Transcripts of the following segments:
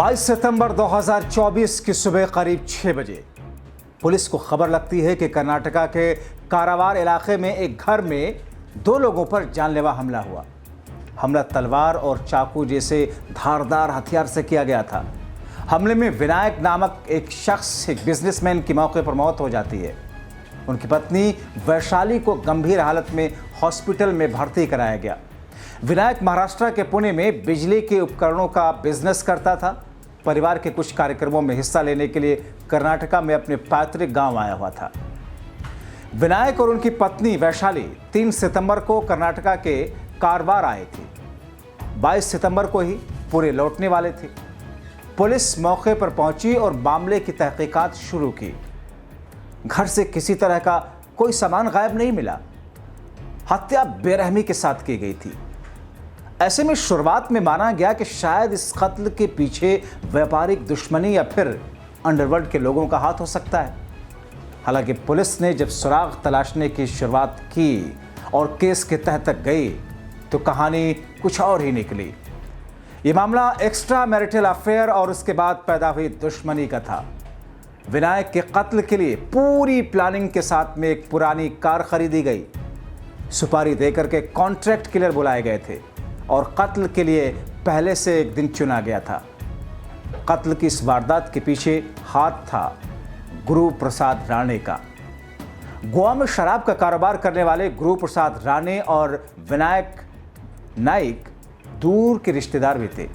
22 सितंबर 2024 की सुबह करीब 6 बजे पुलिस को खबर लगती है कि कर्नाटका के कारावार इलाके में एक घर में 2 लोगों पर जानलेवा हमला हुआ। हमला तलवार और चाकू जैसे धारदार हथियार से किया गया था। हमले में विनायक नामक एक शख्स, एक बिजनेसमैन की मौके पर मौत हो जाती है। उनकी पत्नी वैशाली को गंभीर हालत में हॉस्पिटल में भर्ती कराया गया। विनायक महाराष्ट्र के पुणे में बिजली के उपकरणों का बिजनेस करता था। परिवार के कुछ कार्यक्रमों में हिस्सा लेने के लिए कर्नाटका में अपने पैतृक गांव आया हुआ था। विनायक और उनकी पत्नी वैशाली 3 सितंबर को कर्नाटका के कारवार आए थे। 22 सितंबर को ही पूरे लौटने वाले थे। पुलिस मौके पर पहुंची और मामले की तहकीकात शुरू की। घर से किसी तरह का कोई सामान गायब नहीं मिला। हत्या बेरहमी के साथ की गई थी। ऐसे में शुरुआत में माना गया कि शायद इस कत्ल के पीछे व्यापारिक दुश्मनी या फिर अंडरवर्ल्ड के लोगों का हाथ हो सकता है। हालांकि पुलिस ने जब सुराग तलाशने की शुरुआत की और केस के तह तक गई तो कहानी कुछ और ही निकली। ये मामला एक्स्ट्रा मैरिटल अफेयर और उसके बाद पैदा हुई दुश्मनी का था। विनायक के कत्ल के लिए पूरी प्लानिंग के साथ में एक पुरानी कार खरीदी गई। सुपारी देकर के कॉन्ट्रैक्ट किलर बुलाए गए थे और कत्ल के लिए पहले से एक दिन चुना गया था। कत्ल की इस वारदात के पीछे हाथ था गुरु प्रसाद राणे का। गोवा में शराब का कारोबार करने वाले गुरु प्रसाद राणे और विनायक नाइक दूर के रिश्तेदार भी थे।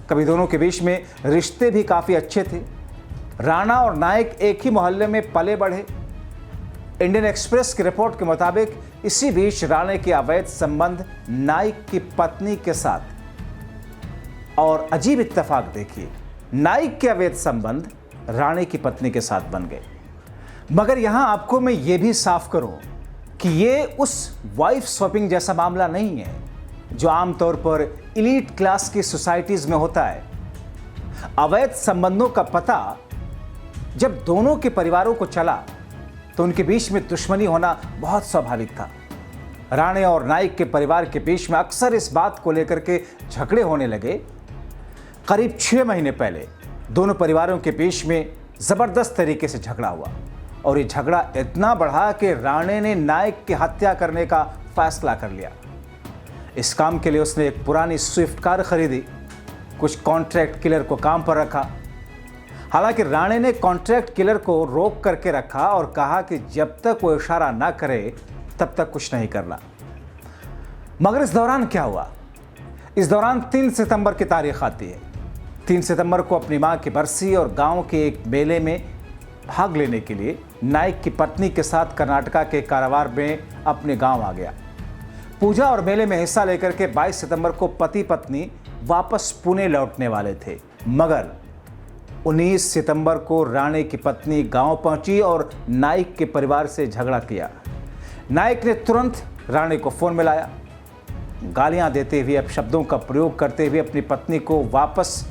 कभी दोनों के बीच में रिश्ते भी काफ़ी अच्छे थे। राणा और नाइक एक ही मोहल्ले में पले बढ़े। इंडियन एक्सप्रेस की रिपोर्ट के मुताबिक इसी बीच राणे के अवैध संबंध नाइक की पत्नी के साथ, और अजीब इत्तेफाक देखिए, नाइक के अवैध संबंध राणे की पत्नी के साथ बन गए। मगर यहां आपको मैं ये भी साफ करूं कि ये उस वाइफ स्वैपिंग जैसा मामला नहीं है जो आमतौर पर इलीट क्लास की सोसाइटीज में होता है। अवैध संबंधों का पता जब दोनों के परिवारों को चला तो उनके बीच में दुश्मनी होना बहुत स्वाभाविक था। राणे और नाइक के परिवार के बीच में अक्सर इस बात को लेकर के झगड़े होने लगे। करीब 6 महीने पहले दोनों परिवारों के बीच में जबरदस्त तरीके से झगड़ा हुआ और ये झगड़ा इतना बढ़ा कि राणे ने नाइक की हत्या करने का फैसला कर लिया। इस काम के लिए उसने एक पुरानी स्विफ्ट कार खरीदी, कुछ कॉन्ट्रैक्ट किलर को काम पर रखा। हालांकि राणे ने कॉन्ट्रैक्ट किलर को रोक करके रखा और कहा कि जब तक वो इशारा ना करे तब तक कुछ नहीं करना। मगर इस दौरान क्या हुआ? इस दौरान 3 सितंबर की तारीख आती है। 3 सितंबर को अपनी मां की बरसी और गांव के एक मेले में भाग लेने के लिए नाइक की पत्नी के साथ कर्नाटका के कारावार में अपने गांव आ गया। पूजा और मेले में हिस्सा लेकर के 22 सितंबर को पति पत्नी वापस पुणे लौटने वाले थे। मगर 19 सितंबर को राणे की पत्नी गांव पहुंची और नाइक के परिवार से झगड़ा किया। नाइक ने तुरंत राणे को फोन मिलाया, गालियां देते हुए, अपशब्दों का प्रयोग करते हुए अपनी पत्नी को वापस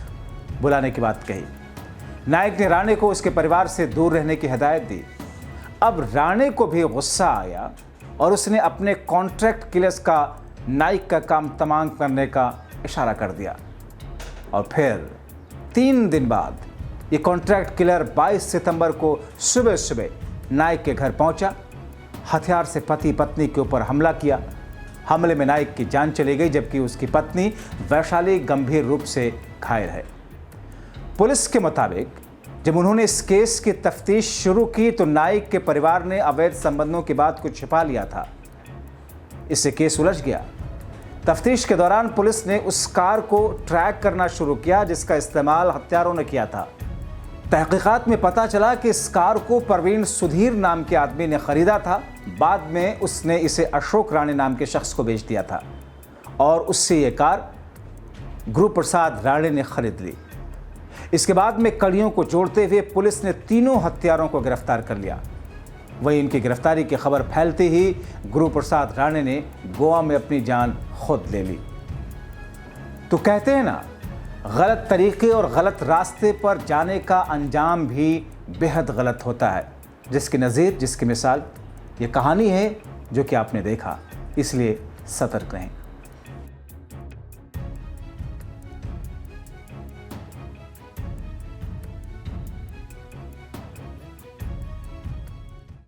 बुलाने की बात कही। नाइक ने राणे को उसके परिवार से दूर रहने की हिदायत दी। अब राणे को भी गुस्सा आया और उसने अपने कॉन्ट्रैक्ट किलर्स का नाइक का काम तमाम करने का इशारा कर दिया। और फिर 3 दिन बाद ये कॉन्ट्रैक्ट किलर 22 सितंबर को सुबह सुबह नाइक के घर पहुंचा, हथियार से पति पत्नी के ऊपर हमला किया। हमले में नाइक की जान चली गई जबकि उसकी पत्नी वैशाली गंभीर रूप से घायल है। पुलिस के मुताबिक जब उन्होंने इस केस की तफ्तीश शुरू की तो नाइक के परिवार ने अवैध संबंधों की बात को छिपा लिया था। इससे केस उलझ गया। तफ्तीश के दौरान पुलिस ने उस कार को ट्रैक करना शुरू किया जिसका इस्तेमाल हत्यारों ने किया था। तहकीकात में पता चला कि इस कार को प्रवीण सुधीर नाम के आदमी ने खरीदा था। बाद में उसने इसे अशोक राणे नाम के शख्स को बेच दिया था और उससे ये कार गुरु प्रसाद राणे ने खरीद ली। इसके बाद में कड़ियों को जोड़ते हुए पुलिस ने तीनों हत्यारों को गिरफ्तार कर लिया। वहीं इनकी गिरफ्तारी की खबर फैलते ही गुरु प्रसाद राणे ने गोवा में अपनी जान खुद ले ली। तो कहते हैं ना, गलत तरीके और गलत रास्ते पर जाने का अंजाम भी बेहद गलत होता है। जिसकी नज़ीर, जिसकी मिसाल ये कहानी है जो कि आपने देखा। इसलिए सतर्क रहें।